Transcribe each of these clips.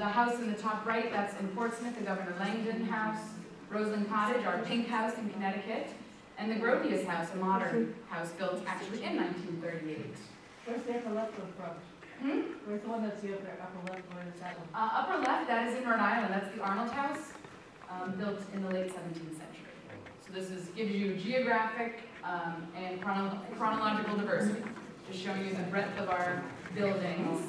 The house in the top right, that's in Portsmouth, the Governor Langdon House. Roseland Cottage, our pink house in Connecticut. And the Gropius House, a modern house built actually in 1938. Where's the upper left one from? Where's the one that's the upper left? Where is that one? Upper left, that is in Rhode Island. That's the Arnold House, built in the late 17th century. So this gives you geographic and chronological diversity, just showing you the breadth of our buildings.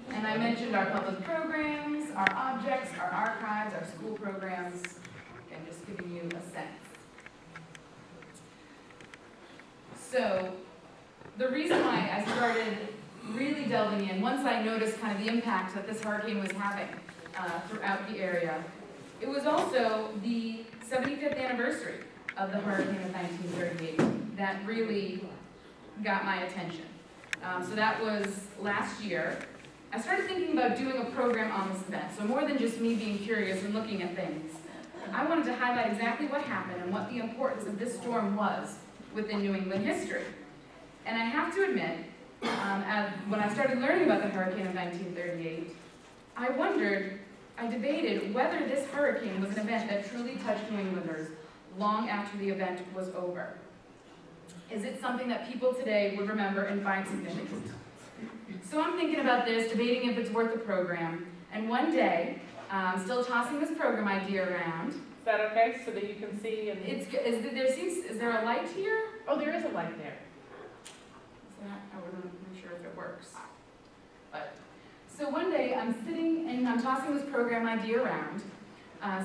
And I mentioned our public programs, our objects, our archives, our school programs, and just giving you a sense. So the reason why I started really delving in, once I noticed kind of the impact that this hurricane was having throughout the area, it was also the 75th anniversary of the hurricane of 1938 that really got my attention. So that was last year. I started thinking about doing a program on this event, so more than just me being curious and looking at things. I wanted to highlight exactly what happened and what the importance of this storm was within New England history. And I have to admit, when I started learning about the hurricane of 1938, I debated whether this hurricane was an event that truly touched New Englanders long after the event was over. Is it something that people today would remember and find significant? So I'm thinking about this, debating if it's worth the program, and one day, still tossing this program idea around. Is that okay, so that you can see? And Is there a light here? Oh, there is a light there. I wasn't sure if it works. So one day I'm sitting and I'm tossing this program idea around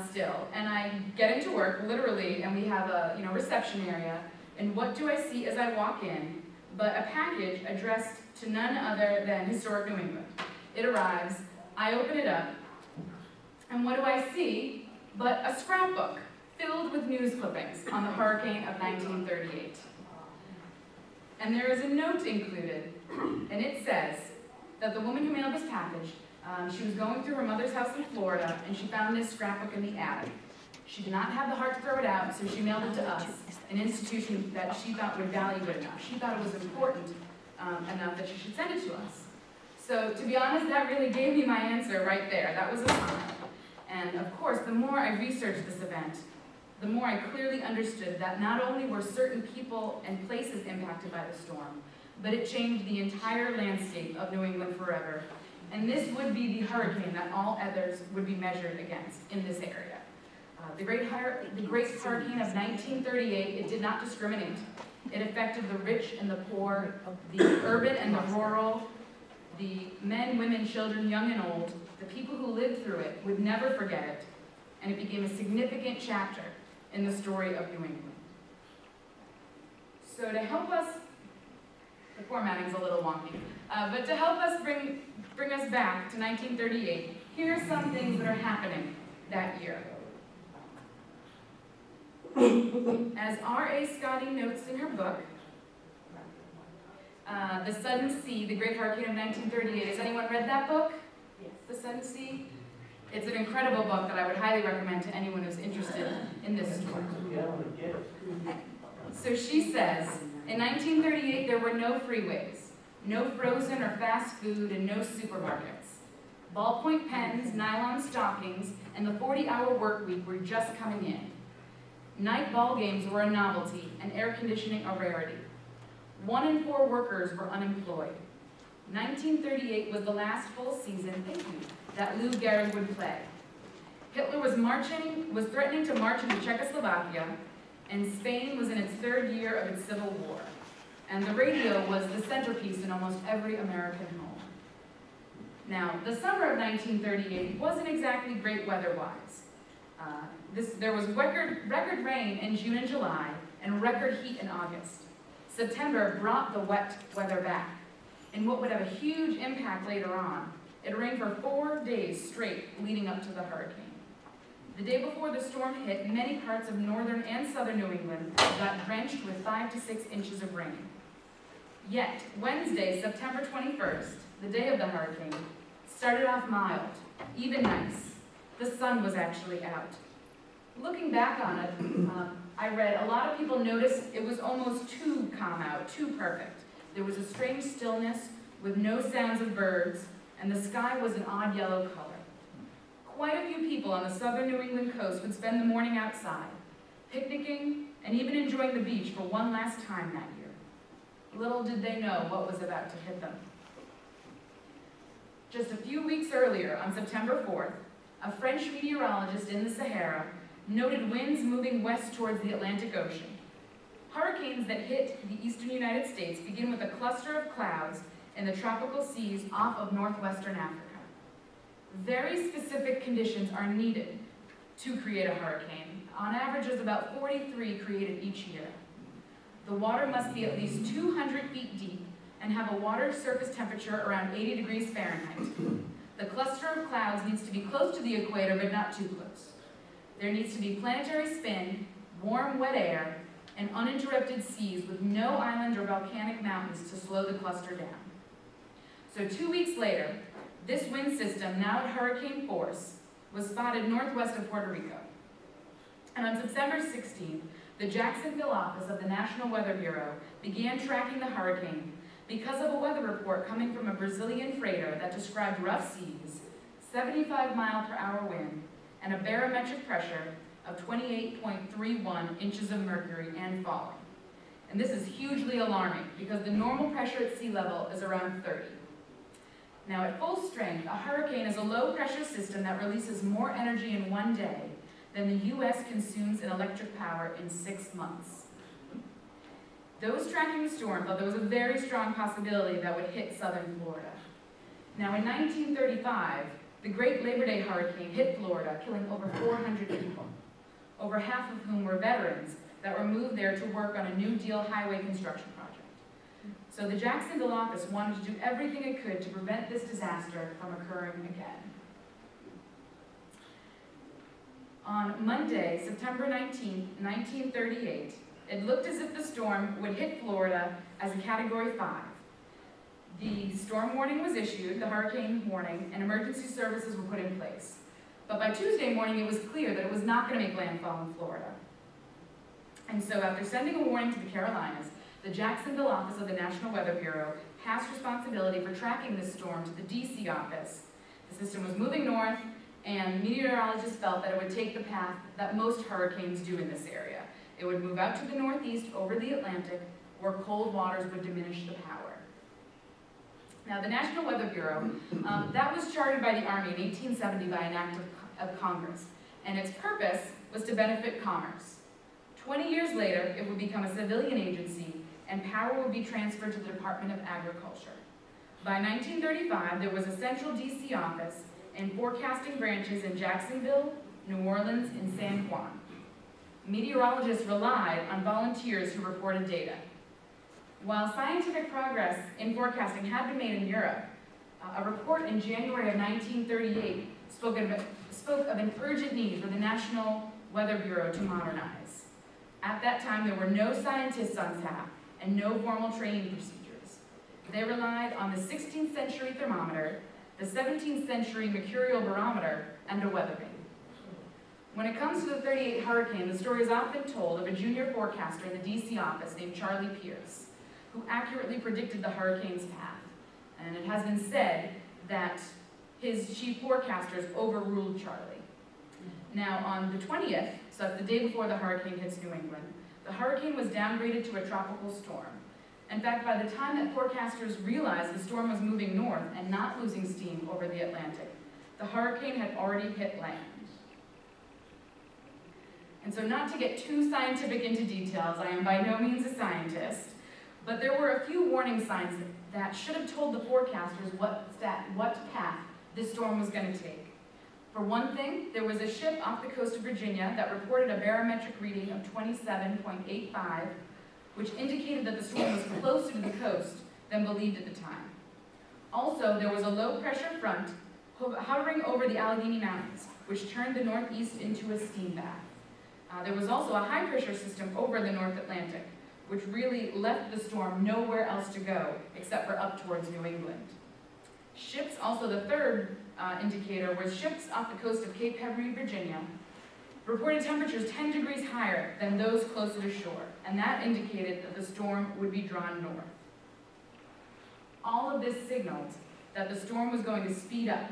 still, and I get into work literally, and we have a reception area. And what do I see as I walk in but a package addressed to none other than Historic New England? It arrives, I open it up, and what do I see but a scrapbook filled with news clippings on the hurricane of 1938. And there is a note included, and it says that the woman who mailed this package, she was going through her mother's house in Florida, and she found this scrapbook in the attic. She did not have the heart to throw it out, so she mailed it to us, an institution that she thought would value it enough. She thought it was important enough that she should send it to us. So to be honest, that really gave me my answer right there. That was a sign. And of course, the more I researched this event, the more I clearly understood that not only were certain people and places impacted by the storm, but it changed the entire landscape of New England forever. And this would be the hurricane that all others would be measured against in this area. The great hurricane of 1938, it did not discriminate. It affected the rich and the poor, the urban and the rural, the men, women, children, young and old. The people who lived through it would never forget it, and it became a significant chapter in the story of New England. So to help us, the formatting's a little wonky, but to help us bring us back to 1938, here are some things that are happening that year. As R.A. Scotty notes in her book, The Sudden Sea, The Great Hurricane of 1938. Has anyone read that book? Yes. The Sudden Sea? It's an incredible book that I would highly recommend to anyone who's interested in this story. So she says, in 1938 there were no freeways, no frozen or fast food, and no supermarkets. Ballpoint pens, nylon stockings, and the 40-hour work week were just coming in. Night ball games were a novelty, and air conditioning a rarity. 1 in 4 workers were unemployed. 1938 was the last full season, that Lou Gehrig would play. Hitler was threatening to march into Czechoslovakia, and Spain was in its 3rd year of its civil war. And the radio was the centerpiece in almost every American home. Now, the summer of 1938 wasn't exactly great weather-wise. There was record rain in June and July, and record heat in August. September brought the wet weather back, and what would have a huge impact later on. It rained for 4 days straight leading up to the hurricane. The day before the storm hit, many parts of northern and southern New England got drenched with 5 to 6 inches of rain. Yet, Wednesday, September 21st, the day of the hurricane, started off mild, even nice. The sun was actually out. Looking back on it, I read a lot of people noticed it was almost too calm out, too perfect. There was a strange stillness with no sounds of birds, and the sky was an odd yellow color. Quite a few people on the southern New England coast would spend the morning outside, picnicking and even enjoying the beach for one last time that year. Little did they know what was about to hit them. Just a few weeks earlier, on September 4th, a French meteorologist in the Sahara noted winds moving west towards the Atlantic Ocean. Hurricanes that hit the eastern United States begin with a cluster of clouds in the tropical seas off of northwestern Africa. Very specific conditions are needed to create a hurricane. On average, there's about 43 created each year. The water must be at least 200 feet deep and have a water surface temperature around 80 degrees Fahrenheit. The cluster of clouds needs to be close to the equator, but not too close. There needs to be planetary spin, warm, wet air, and uninterrupted seas with no island or volcanic mountains to slow the cluster down. So 2 weeks later, this wind system, now at hurricane force, was spotted northwest of Puerto Rico. And on September 16th, the Jacksonville office of the National Weather Bureau began tracking the hurricane because of a weather report coming from a Brazilian freighter that described rough seas, 75-mile-per-hour wind, and a barometric pressure of 28.31 inches of mercury and falling. And this is hugely alarming because the normal pressure at sea level is around 30. Now, at full strength, a hurricane is a low-pressure system that releases more energy in one day than the U.S. consumes in electric power in 6 months. Those tracking the storm thought there was a very strong possibility that would hit southern Florida. Now, in 1935, the Great Labor Day hurricane hit Florida, killing over 400 people, over half of whom were veterans that were moved there to work on a New Deal highway construction project. So the Jacksonville office wanted to do everything it could to prevent this disaster from occurring again. On Monday, September 19, 1938, it looked as if the storm would hit Florida as a Category 5. The storm warning was issued, the hurricane warning, and emergency services were put in place. But by Tuesday morning, it was clear that it was not going to make landfall in Florida. And so after sending a warning to the Carolinas, the Jacksonville office of the National Weather Bureau passed responsibility for tracking this storm to the DC office. The system was moving north, and meteorologists felt that it would take the path that most hurricanes do in this area. It would move out to the northeast over the Atlantic, where cold waters would diminish the power. Now, the National Weather Bureau, that was chartered by the Army in 1870 by an act of Congress, and its purpose was to benefit commerce. 20 years later, it would become a civilian agency, and power would be transferred to the Department of Agriculture. By 1935, there was a central DC office and forecasting branches in Jacksonville, New Orleans, and San Juan. Meteorologists relied on volunteers who reported data. While scientific progress in forecasting had been made in Europe, a report in January of 1938 spoke of an urgent need for the National Weather Bureau to modernize. At that time, there were no scientists on staff and no formal training procedures. They relied on the 16th century thermometer, the 17th century mercurial barometer, and a weather vane. When it comes to the 38 hurricane, the story is often told of a junior forecaster in the DC office named Charlie Pierce, who accurately predicted the hurricane's path. And it has been said that his chief forecasters overruled Charlie. Now, on the 20th, so that's the day before the hurricane hits New England, the hurricane was downgraded to a tropical storm. In fact, by the time that forecasters realized the storm was moving north and not losing steam over the Atlantic, the hurricane had already hit land. And so, not to get too scientific into details, I am by no means a scientist, but there were a few warning signs that should have told the forecasters what path this storm was going to take. For one thing, there was a ship off the coast of Virginia that reported a barometric reading of 27.85, which indicated that the storm was closer to the coast than believed at the time. Also, there was a low-pressure front hovering over the Allegheny Mountains, which turned the Northeast into a steam bath. There was also a high-pressure system over the North Atlantic, which really left the storm nowhere else to go except for up towards New England. Ships, also the third indicator, was ships off the coast of Cape Henry, Virginia, reported temperatures 10 degrees higher than those closer to shore, and that indicated that the storm would be drawn north. All of this signaled that the storm was going to speed up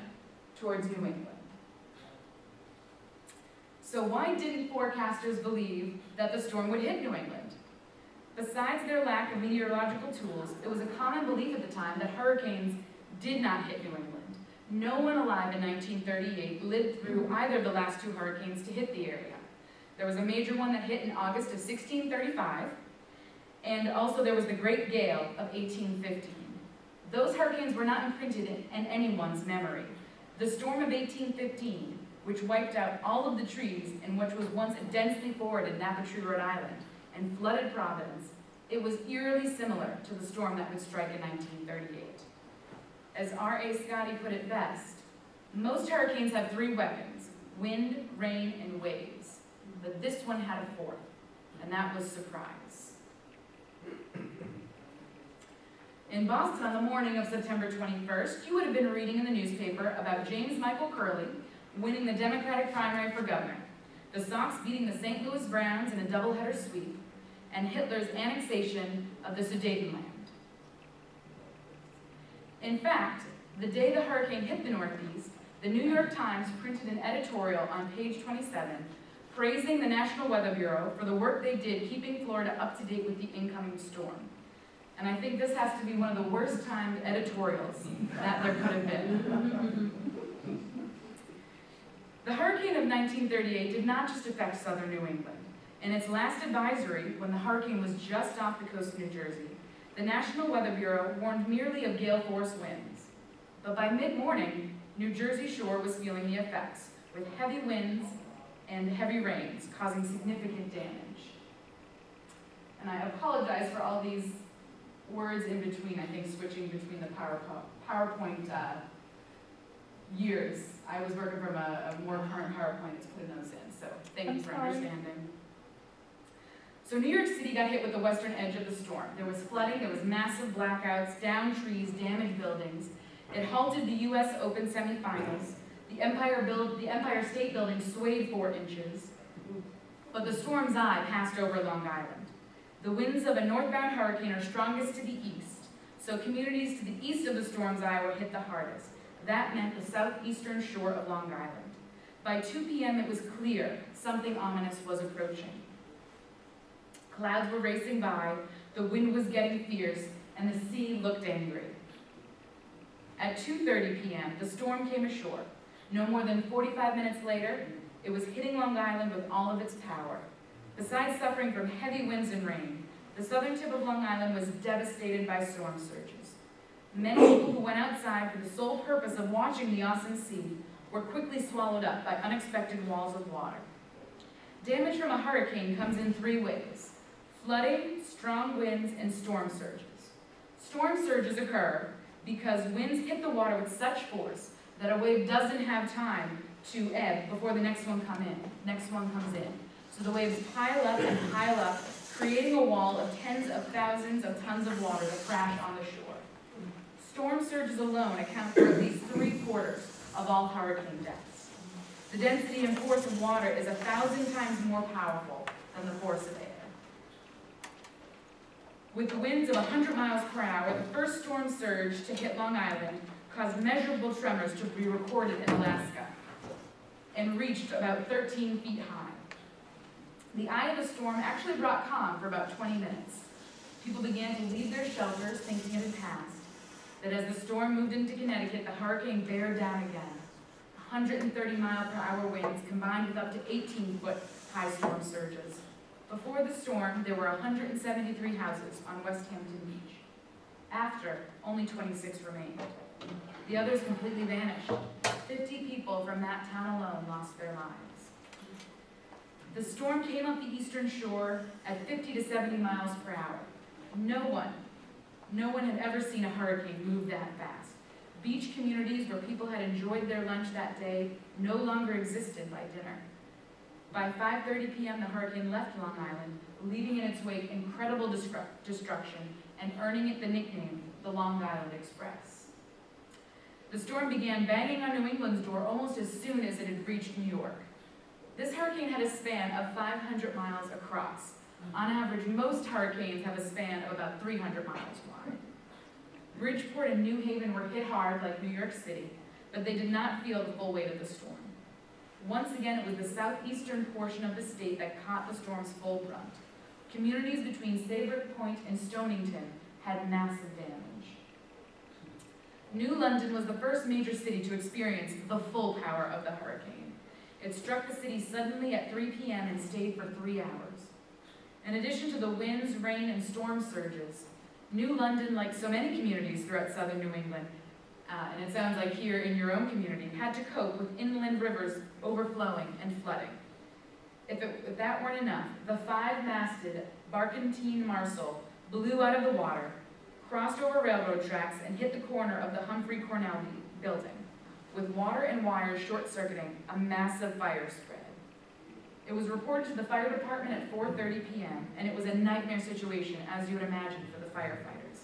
towards New England. So why didn't forecasters believe that the storm would hit New England? Besides their lack of meteorological tools, it was a common belief at the time that hurricanes did not hit New England. No one alive in 1938 lived through either of the last two hurricanes to hit the area. There was a major one that hit in August of 1635, and also there was the Great Gale of 1815. Those hurricanes were not imprinted in anyone's memory. The storm of 1815, which wiped out all of the trees in which was once a densely forested Napattree, Rhode Island, and flooded Providence, it was eerily similar to the storm that would strike in 1938. As R.A. Scotty put it best, most hurricanes have three weapons: wind, rain, and waves. But this one had a fourth, and that was surprise. In Boston on the morning of September 21st, you would have been reading in the newspaper about James Michael Curley winning the Democratic primary for governor, the Sox beating the St. Louis Browns in a doubleheader sweep, and Hitler's annexation of the Sudetenland. In fact, the day the hurricane hit the Northeast, the New York Times printed an editorial on page 27 praising the National Weather Bureau for the work they did keeping Florida up to date with the incoming storm. And I think this has to be one of the worst timed editorials that there could have been. The hurricane of 1938 did not just affect southern New England. In its last advisory, when the hurricane was just off the coast of New Jersey, the National Weather Bureau warned merely of gale force winds. But by mid-morning, New Jersey shore was feeling the effects, with heavy winds and heavy rains causing significant damage. And I apologize for all these words in between, I think switching between the PowerPoint years. I was working from a more current PowerPoint that's putting those in, so thank you for understanding. So New York City got hit with the western edge of the storm. There was flooding, there was massive blackouts, downed trees, damaged buildings. It halted the U.S. Open semifinals. The Empire State Building swayed 4 inches. But the storm's eye passed over Long Island. The winds of a northbound hurricane are strongest to the east, so communities to the east of the storm's eye were hit the hardest. That meant the southeastern shore of Long Island. By 2 p.m. it was clear something ominous was approaching. Clouds were racing by, the wind was getting fierce, and the sea looked angry. At 2:30 p.m., the storm came ashore. No more than 45 minutes later, it was hitting Long Island with all of its power. Besides suffering from heavy winds and rain, the southern tip of Long Island was devastated by storm surges. Many people who went outside for the sole purpose of watching the awesome sea were quickly swallowed up by unexpected walls of water. Damage from a hurricane comes in 3 ways: flooding, strong winds, and storm surges. Storm surges occur because winds hit the water with such force that a wave doesn't have time to ebb before the next one comes in. So the waves pile up, creating a wall of tens of thousands of tons of water that crash on the shore. Storm surges alone account for at least 3/4 of all hurricane deaths. The density and force of water is 1,000 times more powerful than the force of air. With winds of 100 miles per hour, the first storm surge to hit Long Island caused measurable tremors to be recorded in Alaska and reached about 13 feet high. The eye of the storm actually brought calm for about 20 minutes. People began to leave their shelters thinking it had passed. But as the storm moved into Connecticut, the hurricane bared down again. 130-mile-per-hour winds combined with up to 18-foot high storm surges. Before the storm, there were 173 houses on West Hampton Beach. After, only 26 remained. The others completely vanished. 50 people from that town alone lost their lives. The storm came up the eastern shore at 50 to 70 miles per hour. No one had ever seen a hurricane move that fast. Beach communities where people had enjoyed their lunch that day no longer existed by dinner. By 5:30 p.m., the hurricane left Long Island, leaving in its wake incredible destruction and earning it the nickname, the Long Island Express. The storm began banging on New England's door almost as soon as it had reached New York. This hurricane had a span of 500 miles across. On average, most hurricanes have a span of about 300 miles wide. Bridgeport and New Haven were hit hard like New York City, but they did not feel the full weight of the storm. Once again, it was the southeastern portion of the state that caught the storm's full brunt. Communities between Saybrook Point and Stonington had massive damage. New London was the first major city to experience the full power of the hurricane. It struck the city suddenly at 3 p.m. and stayed for 3 hours. In addition to the winds, rain, and storm surges, New London, like so many communities throughout southern New England, and it sounds like here in your own community, had to cope with inland rivers overflowing and flooding. If that weren't enough, the 5-masted Barkentine Marcel blew out of the water, crossed over railroad tracks, and hit the corner of the Humphrey Cornell building. With water and wires short-circuiting, a massive fire spread. It was reported to the fire department at 4:30 p.m., and it was a nightmare situation, as you would imagine, for the firefighters.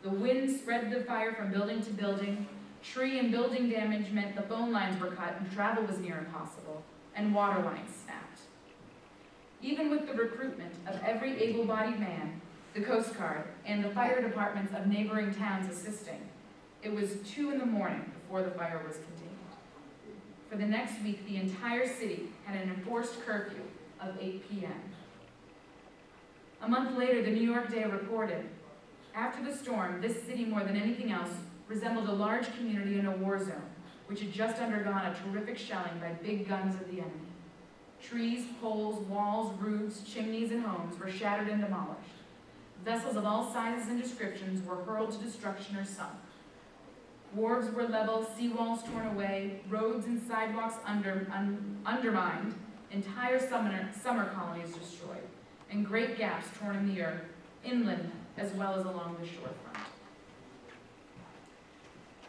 The wind spread the fire from building to building. Tree and building damage meant the phone lines were cut and travel was near impossible, and water lines snapped. Even with the recruitment of every able-bodied man, the Coast Guard, and the fire departments of neighboring towns assisting, it was 2 in the morning before the fire was contained. For the next week, the entire city had an enforced curfew of 8 p.m. A month later, the New York Day reported, after the storm, this city, more than anything else, resembled a large community in a war zone, which had just undergone a terrific shelling by big guns of the enemy. Trees, poles, walls, roofs, chimneys, and homes were shattered and demolished. Vessels of all sizes and descriptions were hurled to destruction or sunk. Wharves were leveled, seawalls torn away, roads and sidewalks undermined, entire summer colonies destroyed, and great gaps torn in the earth, inland as well as along the shorefront.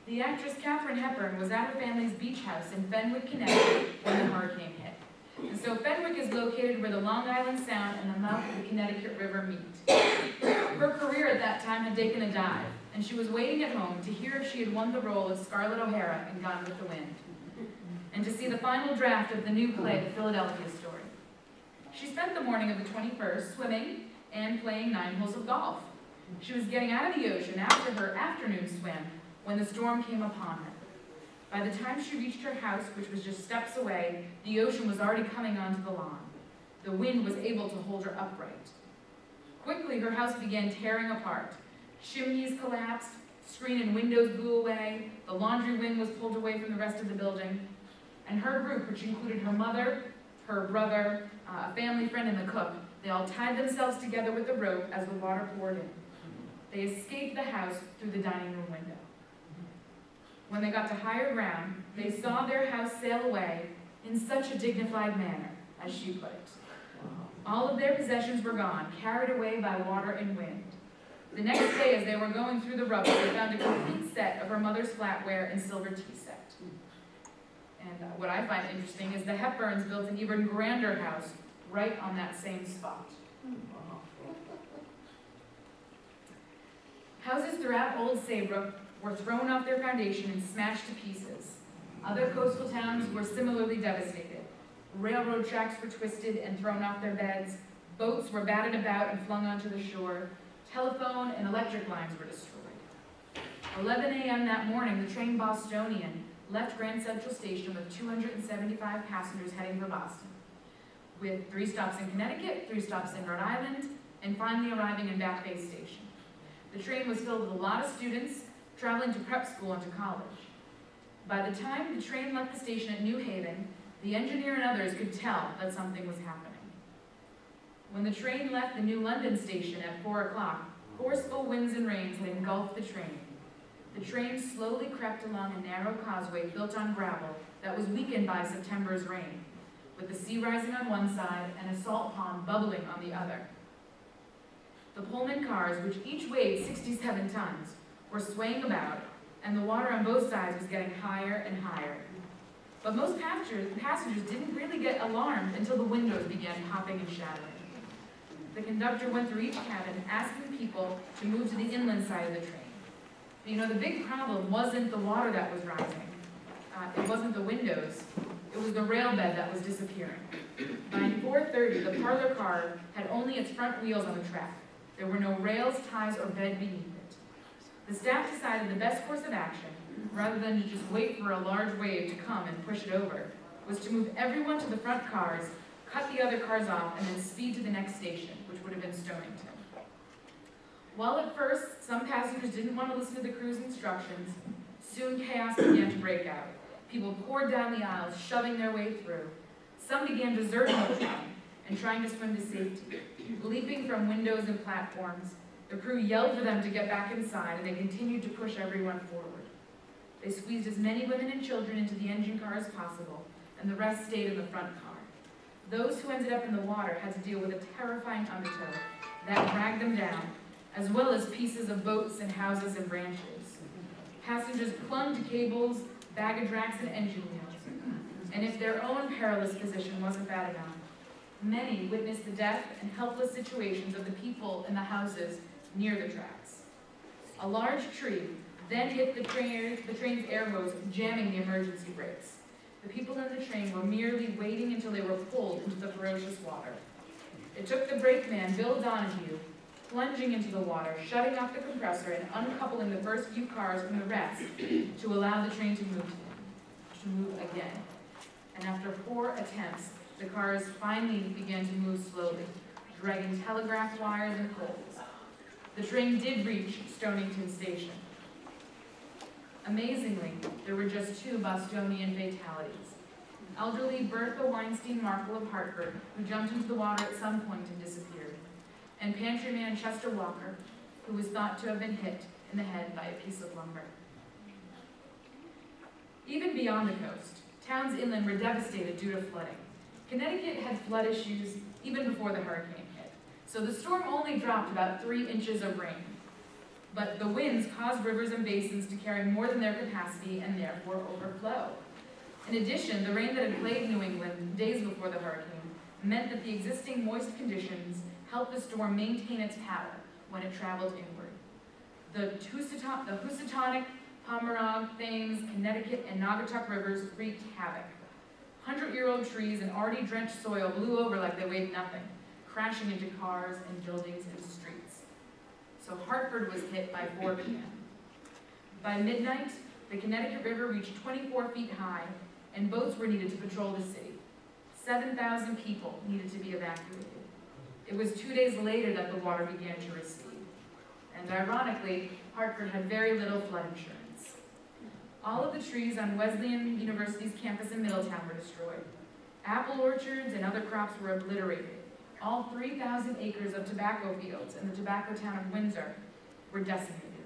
The actress Katharine Hepburn was at her family's beach house in Fenwick, Connecticut when the hurricane hit. And so Fenwick is located where the Long Island Sound and the mouth of the Connecticut River meet. Her career at that time had taken a dive, and she was waiting at home to hear if she had won the role of Scarlett O'Hara in Gone with the Wind, and to see the final draft of the new play, The Philadelphia Story. She spent the morning of the 21st swimming and playing 9 holes of golf. She was getting out of the ocean after her afternoon swim when the storm came upon her. By the time she reached her house, which was just steps away, the ocean was already coming onto the lawn. The wind was able to hold her upright. Quickly, her house began tearing apart. Chimneys collapsed, screen and windows blew away, the laundry wing was pulled away from the rest of the building, and her group, which included her mother, her brother, a family friend, and the cook, they all tied themselves together with a rope as the water poured in. They escaped the house through the dining room window. When they got to higher ground, they saw their house sail away in such a dignified manner, as she put it. All of their possessions were gone, carried away by water and wind. The next day, as they were going through the rubble, they found a complete set of her mother's flatware and silver tea set. And what I find interesting is the Hepburns built an even grander house right on that same spot. Houses throughout Old Saybrook were thrown off their foundation and smashed to pieces. Other coastal towns were similarly devastated. Railroad tracks were twisted and thrown off their beds. Boats were battered about and flung onto the shore. Telephone and electric lines were destroyed. 11 a.m. that morning, the train Bostonian left Grand Central Station with 275 passengers heading for Boston, with 3 stops in Connecticut, 3 stops in Rhode Island, and finally arriving in Back Bay Station. The train was filled with a lot of students traveling to prep school and to college. By the time the train left the station at New Haven, the engineer and others could tell that something was happening. When the train left the New London station at 4 o'clock, forceful winds and rains had engulfed the train. The train slowly crept along a narrow causeway built on gravel that was weakened by September's rain, with the sea rising on one side and a salt pond bubbling on the other. The Pullman cars, which each weighed 67 tons, were swaying about, and the water on both sides was getting higher and higher. But most passengers didn't really get alarmed until the windows began popping and shattering. The conductor went through each cabin, asking people to move to the inland side of the train. But, you know, the big problem wasn't the water that was rising. It wasn't the windows. It was the rail bed that was disappearing. By 4:30, the parlor car had only its front wheels on the track. There were no rails, ties, or bed beneath it. The staff decided the best course of action, rather than to just wait for a large wave to come and push it over, was to move everyone to the front cars, cut the other cars off, and then speed to the next station, which would have been Stonington. While at first, some passengers didn't want to listen to the crew's instructions, soon chaos began to break out. People poured down the aisles, shoving their way through. Some began deserting the train and trying to swim to safety, leaping from windows and platforms. The crew yelled for them to get back inside, and they continued to push everyone forward. They squeezed as many women and children into the engine car as possible, and the rest stayed in the front car. Those who ended up in the water had to deal with a terrifying undertow that dragged them down, as well as pieces of boats and houses and branches. Passengers clung to cables, baggage racks, and engine wheels. And if their own perilous position wasn't bad enough, many witnessed the death and helpless situations of the people in the houses near the tracks. A large tree then hit the train's air hose, jamming the emergency brakes. The people in the train were merely waiting until they were pulled into the ferocious water. It took the brakeman, Bill Donahue, plunging into the water, shutting off the compressor, and uncoupling the first few cars from the rest to allow the train to move again. And after 4 attempts, the cars finally began to move slowly, dragging telegraph wires and poles. The train did reach Stonington Station. Amazingly, there were just 2 Bostonian fatalities. Elderly Bertha Weinstein Markle of Hartford, who jumped into the water at some point and disappeared, and pantryman Chester Walker, who was thought to have been hit in the head by a piece of lumber. Even beyond the coast, towns inland were devastated due to flooding. Connecticut had flood issues even before the hurricane hit, so the storm only dropped about 3 inches of rain. But the winds caused rivers and basins to carry more than their capacity and therefore overflow. In addition, the rain that had plagued New England days before the hurricane meant that the existing moist conditions helped the storm maintain its power when it traveled inward. The Housatonic, Pomerog, Thames, Connecticut, and Naugatuck rivers wreaked havoc. 100-year-old trees and already drenched soil blew over like they weighed nothing, crashing into cars and buildings and streets. So Hartford was hit by 4 p.m. By midnight, the Connecticut River reached 24 feet high, and boats were needed to patrol the city. 7,000 people needed to be evacuated. It was 2 days later that the water began to recede. And ironically, Hartford had very little flood insurance. All of the trees on Wesleyan University's campus in Middletown were destroyed. Apple orchards and other crops were obliterated. All 3,000 acres of tobacco fields in the tobacco town of Windsor were decimated.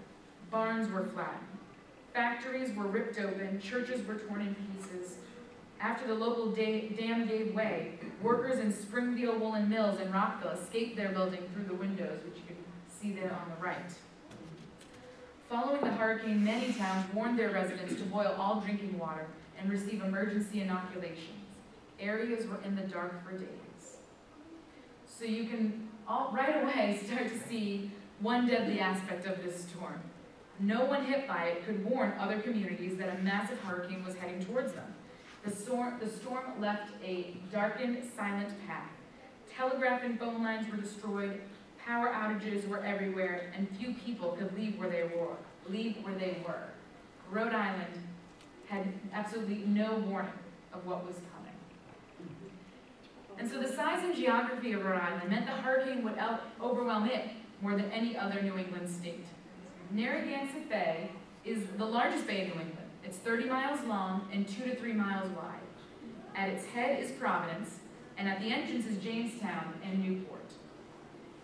Barns were flattened. Factories were ripped open. Churches were torn in pieces. After the local dam gave way, workers in Springfield Woolen Mills in Rockville escaped their building through the windows, which you can see there on the right. Following the hurricane, many towns warned their residents to boil all drinking water and receive emergency inoculations. Areas were in the dark for days. So you can right away start to see one deadly aspect of this storm. No one hit by it could warn other communities that a massive hurricane was heading towards them. The storm left a darkened, silent path. Telegraph and phone lines were destroyed, power outages were everywhere, and few people could leave where they were. Rhode Island had absolutely no warning of what was coming. And so the size and geography of Rhode Island meant the hurricane would overwhelm it more than any other New England state. Narragansett Bay is the largest bay in New England. It's 30 miles long and 2 to 3 miles wide. At its head is Providence, and at the entrance is Jamestown and Newport.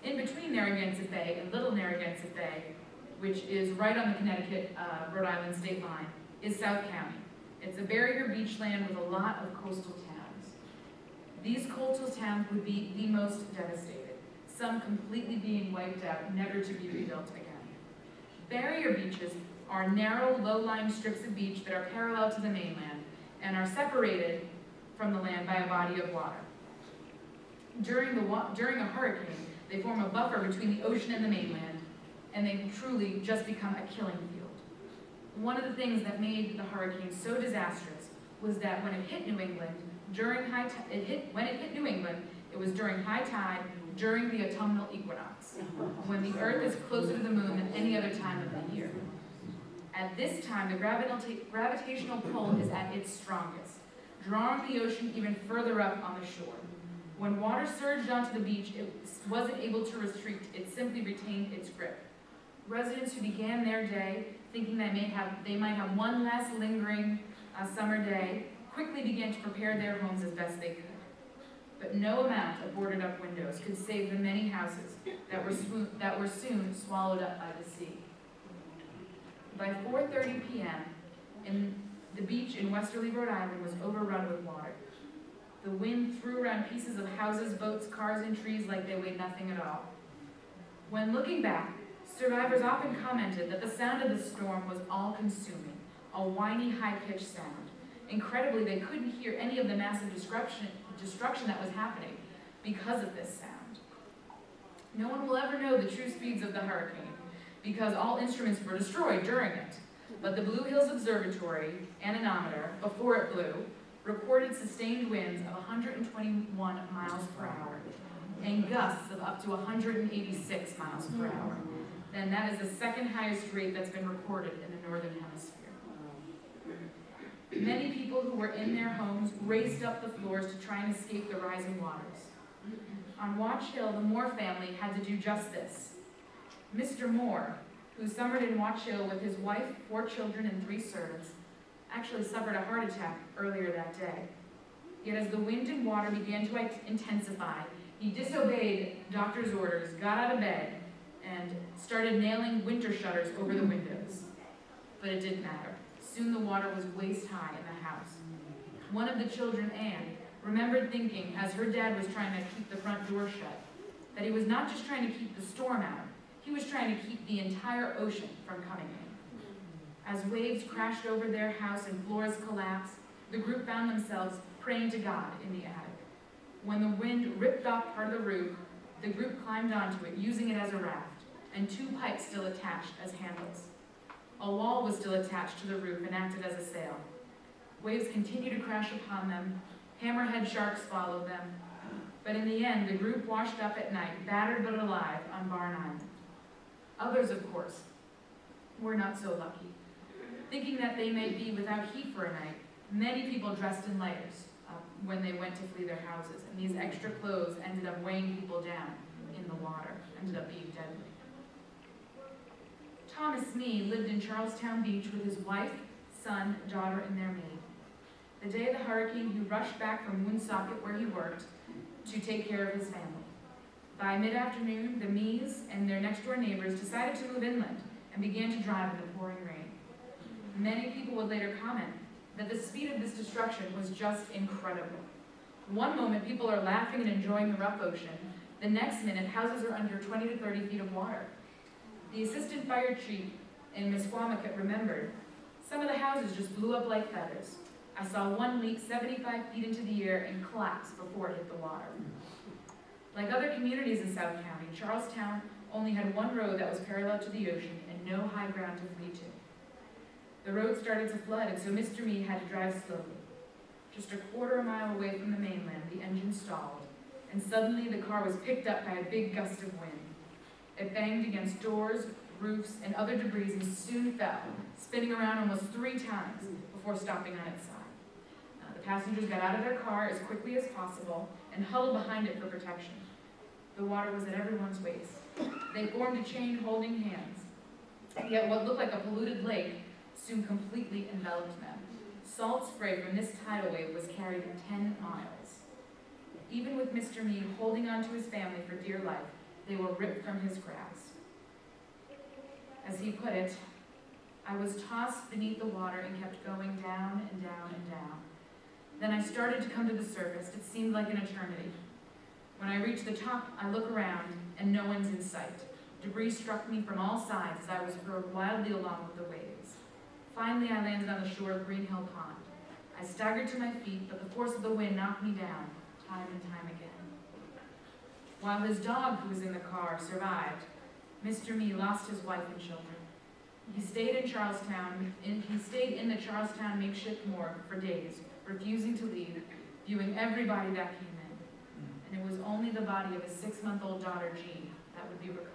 In between Narragansett Bay and Little Narragansett Bay, which is right on the Connecticut-Rhode Island state line, is South County. It's a barrier beachland with a lot of coastal towns. These coastal towns would be the most devastated, some completely being wiped out, never to be rebuilt again. Barrier beaches are narrow, low-lying strips of beach that are parallel to the mainland and are separated from the land by a body of water. During a hurricane, they form a buffer between the ocean and the mainland, and they truly just become a killing field. One of the things that made the hurricane so disastrous was that when it hit New England, it was during high tide during the autumnal equinox, when the Earth is closer to the moon than any other time of the year. At this time, the gravitational pull is at its strongest, drawing the ocean even further up on the shore. When water surged onto the beach, it wasn't able to retreat, it simply retained its grip. Residents who began their day thinking they might have one last lingering summer day quickly began to prepare their homes as best they could. But no amount of boarded up windows could save the many houses that were soon swallowed up by the sea. By 4:30 p.m., the beach in westerly Rhode Island was overrun with water. The wind threw around pieces of houses, boats, cars, and trees like they weighed nothing at all. When looking back, survivors often commented that the sound of the storm was all-consuming, a whiny, high-pitched sound. Incredibly, they couldn't hear any of the massive destruction that was happening because of this sound. No one will ever know the true speeds of the hurricane because all instruments were destroyed during it. But the Blue Hills Observatory anemometer, before it blew, recorded sustained winds of 121 miles per hour and gusts of up to 186 miles per hour. And that is the second highest rate that's been recorded in the Northern Hemisphere. Many people who were in their homes raced up the floors to try and escape the rising waters. On Watch Hill, the Moore family had to do just this. Mr. Moore, who summered in Watch Hill with his wife, 4 children, and 3 servants, actually suffered a heart attack earlier that day. Yet as the wind and water began to intensify, he disobeyed doctor's orders, got out of bed, and started nailing winter shutters over the windows. But it didn't matter. Soon the water was waist-high in the house. One of the children, Anne, remembered thinking, as her dad was trying to keep the front door shut, that he was not just trying to keep the storm out, he was trying to keep the entire ocean from coming in. As waves crashed over their house and floors collapsed, the group found themselves praying to God in the attic. When the wind ripped off part of the roof, the group climbed onto it, using it as a raft, and 2 pipes still attached as handles. A wall was still attached to the roof and acted as a sail. Waves continued to crash upon them. Hammerhead sharks followed them. But in the end, the group washed up at night, battered but alive, on Barn Island. Others, of course, were not so lucky. Thinking that they may be without heat for a night, many people dressed in layers when they went to flee their houses, and these extra clothes ended up weighing people down in the water, ended up being deadly. Thomas Smee lived in Charlestown Beach with his wife, son, daughter, and their maid. The day of the hurricane, he rushed back from Woonsocket, where he worked, to take care of his family. By mid-afternoon, the Mees and their next-door neighbors decided to move inland and began to drive in the pouring rain. Many people would later comment that the speed of this destruction was just incredible. One moment, people are laughing and enjoying the rough ocean. The next minute, houses are under 20 to 30 feet of water. The assistant fire chief in Misquamicut remembered, "Some of the houses just blew up like feathers. I saw one leak 75 feet into the air and collapse before it hit the water." Like other communities in South County, Charlestown only had one road that was parallel to the ocean and no high ground to flee to. The road started to flood, and so Mr. Mee had to drive slowly. Just a quarter mile away from the mainland, the engine stalled, and suddenly the car was picked up by a big gust of wind. It banged against doors, roofs, and other debris and soon fell, spinning around almost 3 times before stopping on its side. The passengers got out of their car as quickly as possible and huddled behind it for protection. The water was at everyone's waist. They formed a chain holding hands. Yet what looked like a polluted lake soon completely enveloped them. Salt spray from this tidal wave was carried 10 miles. Even with Mr. Mee holding on to his family for dear life, they were ripped from his grasp. As he put it, "I was tossed beneath the water and kept going down and down and down. Then I started to come to the surface. It seemed like an eternity. When I reached the top, I look around and no one's in sight. Debris struck me from all sides as I was hurled wildly along with the waves. Finally, I landed on the shore of Green Hill Pond. I staggered to my feet, but the force of the wind knocked me down time and time again." While his dog, who was in the car, survived, Mr. Mee lost his wife and children. He stayed in the Charlestown makeshift morgue for days, refusing to leave, viewing everybody that came in. and it was only the body of his 6-month-old daughter, Jean, that would be recovered.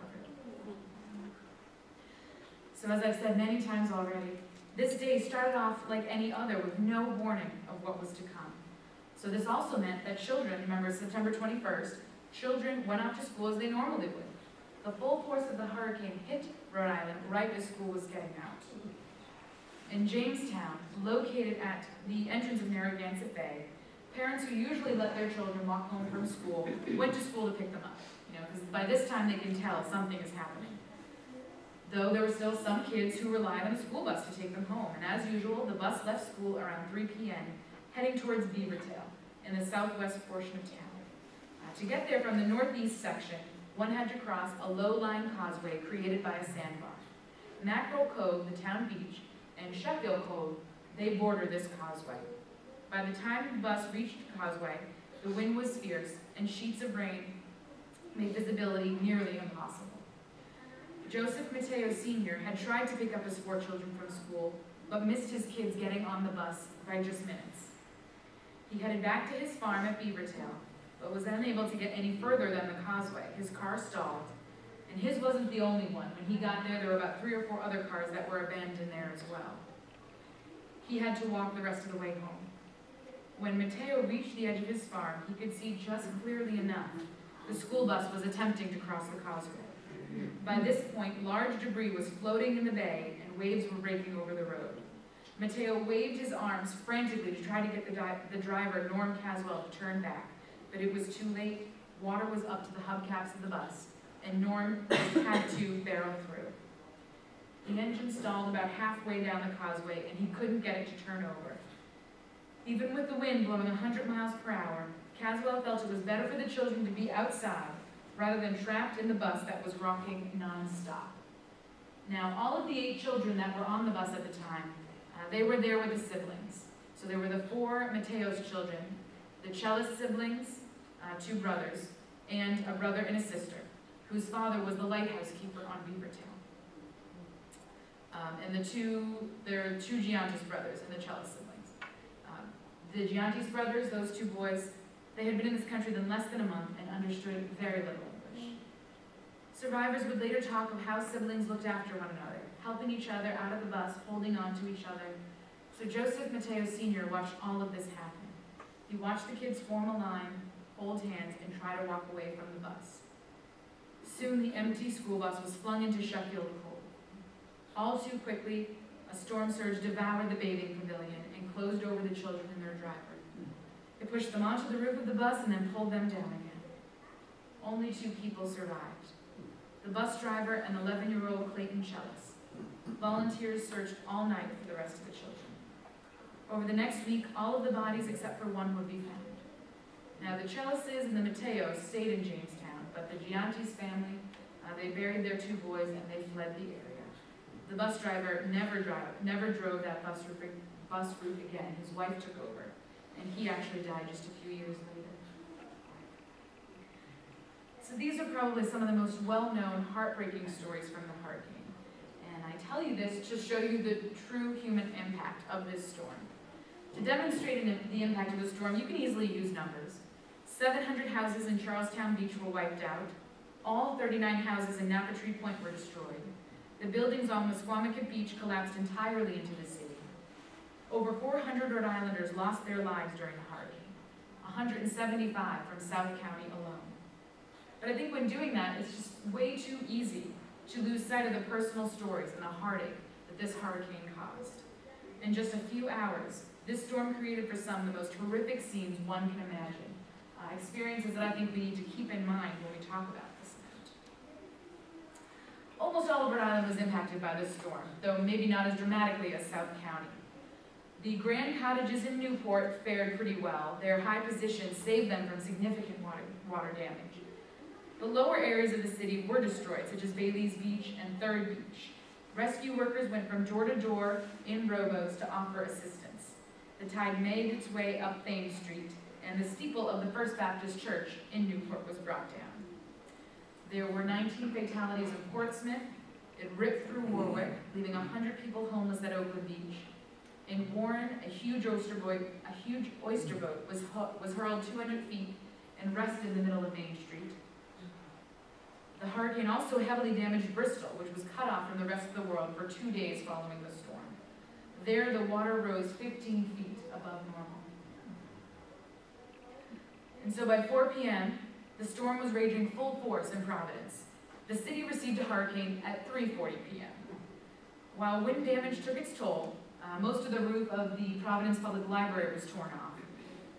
So as I've said many times already, this day started off like any other with no warning of what was to come. So this also meant that children, remember September 21st, children went off to school as they normally would. The full force of the hurricane hit Rhode Island right as school was getting out. In Jamestown, located at the entrance of Narragansett Bay, parents who usually let their children walk home from school went to school to pick them up, because by this time they can tell something is happening. Though there were still some kids who relied on a school bus to take them home, and as usual, the bus left school around 3 p.m., heading towards Beavertail, in the southwest portion of town. To get there from the northeast section, one had to cross a low-lying causeway created by a sandbar. Mackerel Cove, the town beach, and Sheffield Cove, they border this causeway. By the time the bus reached the causeway, the wind was fierce, and sheets of rain made visibility nearly impossible. Joseph Mateo Sr. had tried to pick up his 4 children from school, but missed his kids getting on the bus by just minutes. He headed back to his farm at Beavertail, but was unable to get any further than the causeway. His car stalled, and his wasn't the only one. When he got there were about 3 or 4 other cars that were abandoned there as well. He had to walk the rest of the way home. When Mateo reached the edge of his farm, he could see just clearly enough the school bus was attempting to cross the causeway. By this point, large debris was floating in the bay, and waves were breaking over the road. Mateo waved his arms frantically to try to get the driver, Norm Caswell, to turn back, but it was too late. Water was up to the hubcaps of the bus, and Norm had to barrel through. The engine stalled about halfway down the causeway, and he couldn't get it to turn over. Even with the wind blowing 100 miles per hour, Caswell felt it was better for the children to be outside rather than trapped in the bus that was rocking non-stop. Now, all of the 8 children that were on the bus at the time, they were there with the siblings. So there were the 4 Mateo's children, the cellist siblings, 2 brothers, and a brother and a sister, whose father was the lighthouse keeper on Beavertail. And there are 2 Giantis brothers and the cellist siblings. The Giantis brothers, those 2 boys, they had been in this country less than a month and understood very little English. Survivors would later talk of how siblings looked after one another, helping each other out of the bus, holding on to each other. So Joseph Mateo Sr. watched all of this happen. He watched the kids form a line, hold hands, and try to walk away from the bus. Soon the empty school bus was flung into Sheffield Cove. All too quickly, a storm surge devoured the bathing pavilion and closed over the children and their driver. It pushed them onto the roof of the bus and then pulled them down again. Only 2 people survived: the bus driver and 11-year-old Clayton Chellis. Volunteers searched all night for the rest of the children. Over the next week, all of the bodies except for 1 would be found. Now, the Chellises and the Mateos stayed in Jamestown, but the Giantis family, they buried their 2 boys and they fled the area. The bus driver never drove that bus route again. His wife took over, and he actually died just a few years later. So these are probably some of the most well-known, heartbreaking stories from the hurricane. And I tell you this to show you the true human impact of this storm. To demonstrate the impact of the storm, you can easily use numbers. 700 houses in Charlestown Beach were wiped out. All 39 houses in Napattree Point were destroyed. The buildings on Musquamacut Beach collapsed entirely into the sea. Over 400 Rhode Islanders lost their lives during the hurricane, 175 from South County alone. But I think when doing that, it's just way too easy to lose sight of the personal stories and the heartache that this hurricane caused. In just a few hours, this storm created for some the most horrific scenes one can imagine. Experiences that I think we need to keep in mind when we talk about this event. Almost all of Rhode Island was impacted by this storm, though maybe not as dramatically as South County. The Grand Cottages in Newport fared pretty well. Their high position saved them from significant water damage. The lower areas of the city were destroyed, such as Bailey's Beach and 3rd Beach. Rescue workers went from door to door in rowboats to offer assistance. The tide made its way up Thames Street, and the steeple of the First Baptist Church in Newport was brought down. There were 19 fatalities of Portsmouth. It ripped through Warwick, leaving 100 people homeless at Oakland Beach. In Warren, a huge oyster boat was hurled 200 feet and rested in the middle of Main Street. The hurricane also heavily damaged Bristol, which was cut off from the rest of the world for 2 days following the storm. There, the water rose 15 feet above normal. And so by 4 p.m., the storm was raging full force in Providence. The city received a hurricane at 3:40 p.m. While wind damage took its toll, most of the roof of the Providence Public Library was torn off.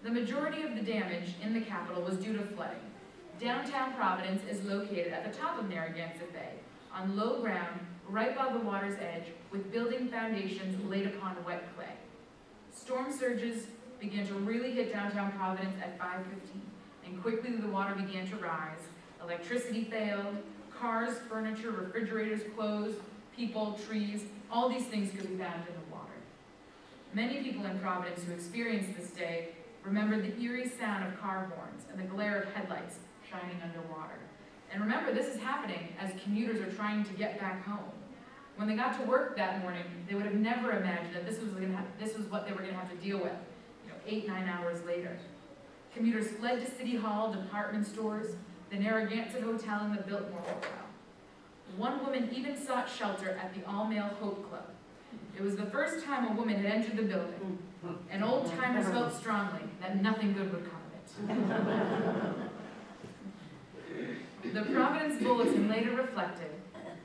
The majority of the damage in the capital was due to flooding. Downtown Providence is located at the top of Narragansett Bay, on low ground, right by the water's edge, with building foundations laid upon wet clay. Storm surges began to really hit downtown Providence at 5:15, and quickly the water began to rise. Electricity failed, cars, furniture, refrigerators, clothes, people, trees, all these things could be found in the water. Many people in Providence who experienced this day remembered the eerie sound of car horns and the glare of headlights shining underwater. And remember, this is happening as commuters are trying to get back home. When they got to work that morning, they would have never imagined that this was what they were going to have to deal with, 8-9 hours later. Commuters fled to City Hall, department stores, the Narragansett Hotel, and the Biltmore Hotel. One woman even sought shelter at the all-male Hope Club. It was the first time a woman had entered the building, and old-timers felt strongly that nothing good would come of it. The Providence Bulletin later reflected,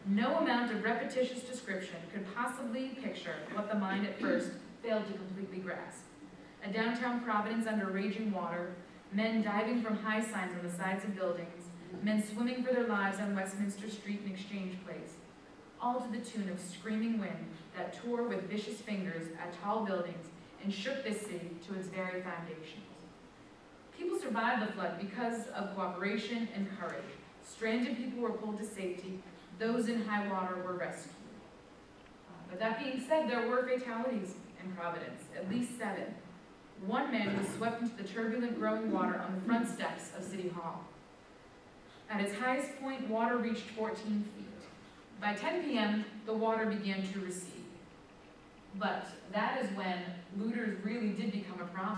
no amount of repetitious description could possibly picture what the mind at first failed to completely grasp. A downtown Providence under raging water, men diving from high signs on the sides of buildings, men swimming for their lives on Westminster Street and Exchange Place, all to the tune of screaming wind that tore with vicious fingers at tall buildings and shook this city to its very foundations. People survived the flood because of cooperation and courage. Stranded people were pulled to safety. Those in high water were rescued. But that being said, there were fatalities in Providence, at least 7. One man was swept into the turbulent growing water on the front steps of City Hall. At its highest point, water reached 14 feet. By 10 p.m., the water began to recede. But that is when looters really did become a problem.